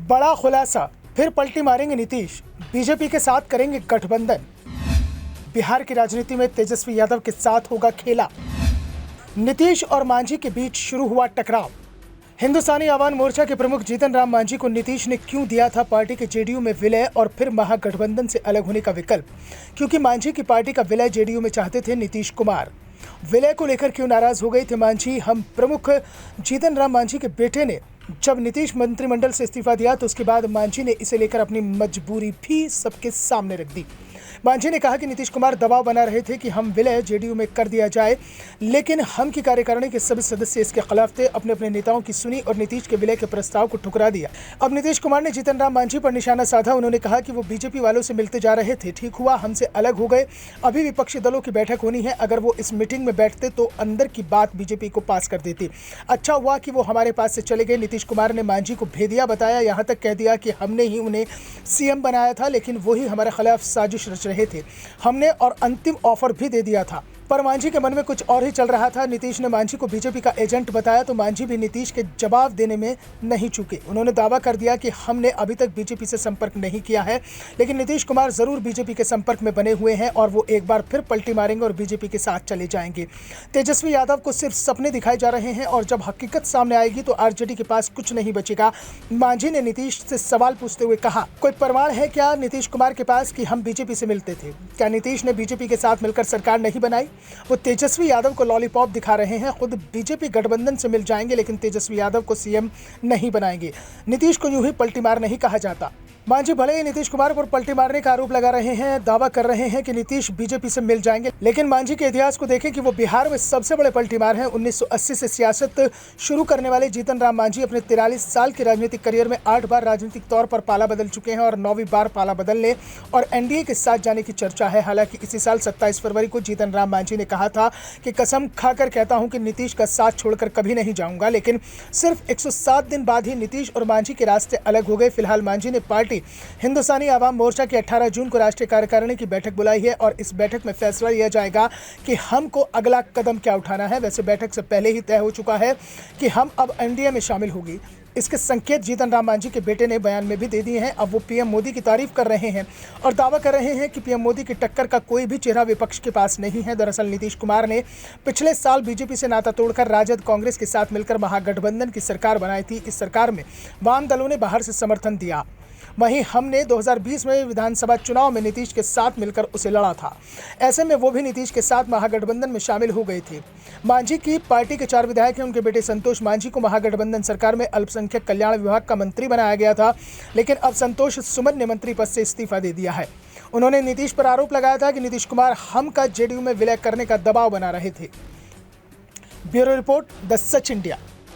बड़ा खुलासा, फिर पलटी मारेंगे नीतीश, बीजेपी के साथ करेंगे गठबंधन। बिहार की राजनीति में तेजस्वी यादव के साथ होगा खेला। नीतीश और मांझी के बीच शुरू हुआ टकराव। हिंदुस्तानी आवाम मोर्चा के प्रमुख जीतन राम मांझी को नीतीश ने क्यों दिया था पार्टी के जेडीयू में विलय और फिर महागठबंधन से अलग होने का विकल्प? क्योंकि मांझी की पार्टी का विलय जेडीयू में चाहते थे नीतीश कुमार। विलय को लेकर क्यों नाराज हो गए थे मांझी? हम प्रमुख जीतन राम मांझी के बेटे ने जब नीतीश मंत्रिमंडल से इस्तीफा दिया तो उसके बाद मांझी ने इसे लेकर अपनी मजबूरी भी सबके सामने रख दी। मांझी ने कहा कि नीतीश कुमार दबाव बना रहे थे कि हम विलय जेडीयू में कर दिया जाए, लेकिन हम की कार्यकारिणी के सभी सदस्य इसके खिलाफ थे। अपने अपने नेताओं की सुनी और नीतीश के विलय के प्रस्ताव को ठुकरा दिया। अब नीतीश कुमार ने जीतन राम मांझी पर निशाना साधा। उन्होंने कहा कि वो बीजेपी वालों से मिलते जा रहे थे, ठीक हुआ हमसे अलग हो गए। अभी विपक्षी दलों की बैठक होनी है, अगर वो इस मीटिंग में बैठते तो अंदर की बात बीजेपी को पास कर देती। अच्छा हुआ कि वो हमारे पास से चले गए। नीतीश कुमार ने मांझी को भेदिया बताया, यहाँ तक कह दिया कि हमने ही उन्हें सीएम बनाया था, लेकिन वही हमारे खिलाफ साजिश रच रहे थे। हमने और अंतिम ऑफर भी दे दिया था, पर मांझी के मन में कुछ और ही चल रहा था। नीतीश ने मांझी को बीजेपी का एजेंट बताया तो मांझी भी नीतीश के जवाब देने में नहीं चूके। उन्होंने दावा कर दिया कि हमने अभी तक बीजेपी से संपर्क नहीं किया है, लेकिन नीतीश कुमार जरूर बीजेपी के संपर्क में बने हुए हैं और वो एक बार फिर पलटी मारेंगे और बीजेपी के साथ चले जाएंगे। तेजस्वी यादव को सिर्फ सपने दिखाए जा रहे हैं और जब हकीकत सामने आएगी तो आरजेडी के पास कुछ नहीं बचेगा। मांझी ने नीतीश से सवाल पूछते हुए कहा, कोई प्रमाण है क्या नीतीश कुमार के पास कि हम बीजेपी से मिलते थे? क्या नीतीश ने बीजेपी के साथ मिलकर सरकार नहीं बनाई? वो तेजस्वी यादव को लॉलीपॉप दिखा रहे हैं। खुद बीजेपी गठबंधन से मिल जाएंगे, लेकिन तेजस्वी यादव को सीएम नहीं बनाएंगे। नीतीश को यूं ही पलटी मार नहीं कहा जाता। मांझी भले ही नीतीश कुमार पर पलटी मारने का आरोप लगा रहे हैं, दावा कर रहे हैं कि नीतीश बीजेपी से मिल जाएंगे, लेकिन मांझी के इतिहास को देखें कि वो बिहार में सबसे बड़े पलटी मार हैं। 1980 से सियासत शुरू करने वाले जीतन राम मांझी अपने 43 साल के राजनीतिक करियर में 8 बार राजनीतिक तौर पर पाला बदल चुके हैं और 9वीं बार पाला बदलने और एनडीए के साथ जाने की चर्चा है। हालांकि इसी साल 27 फरवरी को जीतन राम मांझी ने कहा था कि कसम खाकर कहता हूं कि नीतीश का साथ छोड़कर कभी नहीं जाऊंगा, लेकिन सिर्फ 107 दिन बाद ही नीतीश और मांझी के रास्ते अलग हो गए। फिलहाल मांझी ने पार्टी हिंदुस्तानी आवाम मोर्चा की 18 जून को राष्ट्रीय कार्यकारिणी की बैठक बुलाई है और इस बैठक में फैसला लिया जाएगा कि हमको अगला कदम क्या उठाना है। वैसे बैठक से पहले ही तय हो चुका है कि हम अब एनडीए में शामिल होगी। इसके संकेत जीतन राम मांझी के बेटे ने बयान में भी दे दिए हैं। अब वो पीएम मोदी की तारीफ कर रहे हैं और दावा कर रहे हैं कि पीएम मोदी की टक्कर का कोई भी चेहरा विपक्ष के पास नहीं है। दरअसल नीतीश कुमार ने पिछले साल बीजेपी से नाता तोड़कर राजद कांग्रेस के साथ मिलकर महागठबंधन की सरकार बनाई थी। इस सरकार में वाम दलों ने बाहर से समर्थन दिया। वहीं हमने 2020 में विधानसभा चुनाव में नीतीश के साथ मिलकर उसे लड़ा था। ऐसे में वो भी नीतीश के साथ महागठबंधन में शामिल हो गए थे। मांझी की पार्टी के 4 विधायक हैं। उनके बेटे संतोष मांझी को महागठबंधन सरकार में अल्पसंख्यक कल्याण विभाग का मंत्री बनाया गया था, लेकिन अब संतोष सुमन ने मंत्री पद से इस्तीफा दे दिया है। उन्होंने नीतीश पर आरोप लगाया था कि नीतीश कुमार हम का जेडीयू में विलय करने का दबाव बना रहे थे। Bureau report, the such India.